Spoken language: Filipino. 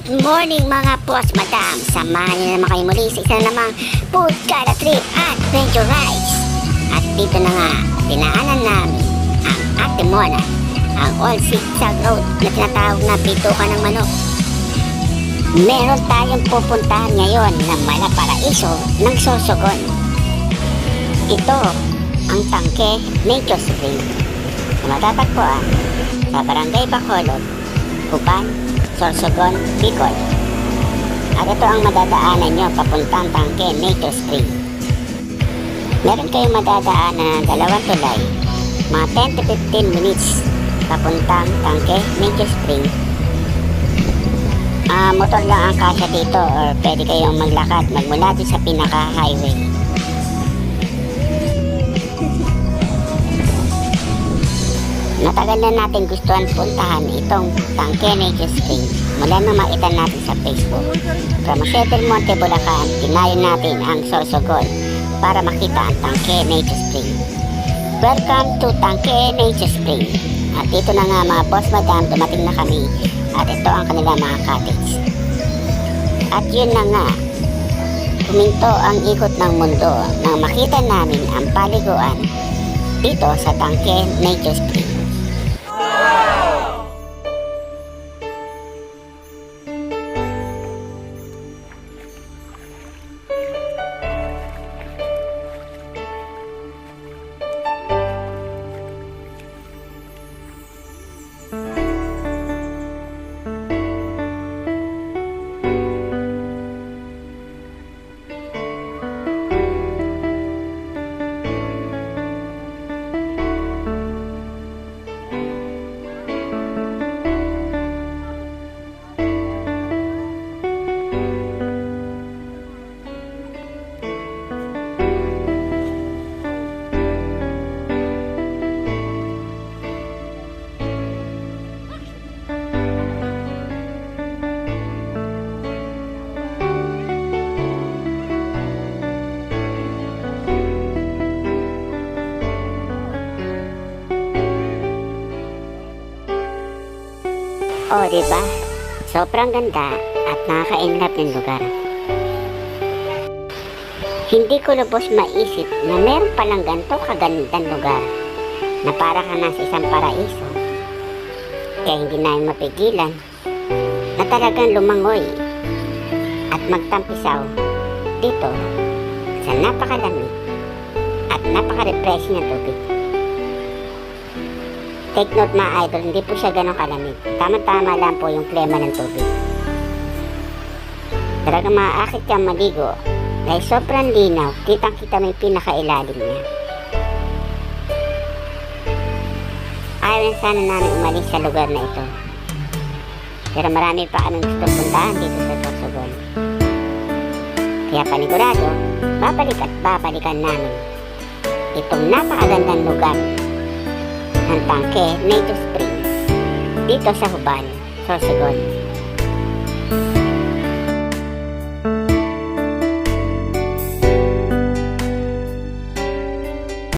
Good morning mga boss, madam. Samahan niyo naman kayo muli sa isa namang food gala trip adventure rides. At dito na nga, dinaanan namin ang Ate Mona, ang Old Zigzag Road na tinatawag na bituka ng manok. Meron tayong pupuntahan ngayon na Malaparaiso ng Sorsogon. Ito ang Tangke Nature Spring na matatagpuan sa Barangay Bacolod, Cuban, Sorsogon, Bicol. At ito ang madadaanan nyo papuntang Tangke Nature Spring. Meron kayong madadaanan ng dalawang tulay, mga 10 to 15 minutes papuntang Tangke Nature Spring. Motor lang ang kasya dito or pwede kayong maglakad magmula dito sa pinaka-highway. Matagal na natin gustuhan puntahan itong Tangke Nature Spring mula na makita natin sa Facebook. From Settle Monte, Bulacan, tinayo natin ang Sorsogon para makita ang Tangke Nature Spring. Welcome to Tangke Nature Spring. At dito na nga mga boss madam, dumating na kami at ito ang kanilang mga cottage. At yun na nga, huminto ang ikot ng mundo nang makita namin ang paliguan dito sa Tangke Nature Spring. Oh, diba? Sobrang ganda at nakaka-inlove ng lugar. Hindi ko lubos maisip na meron palang ganito kagandang lugar na para ka nasa isang paraiso. Kaya hindi namin mapigilan na talagang lumangoy at magtampisaw dito sa napakalamig at napaka-refreshing na tubig. Take note mga idol, hindi po siya ganong kalamig. Tama-tama lang po yung klema ng tubig. Talagang maaakit kang maligo dahil sobrang linaw, kitang-kita mo yung pinakailalim niya. Ayaw na sana namin umalis sa lugar na ito. Pero marami pa kaming gusto puntahan dito sa Sorsogon. Kaya panigurado, babalik at babalikan namin itong napakagandang lugar ng Tangke Nature Spring dito sa Cuban, Sorsogon.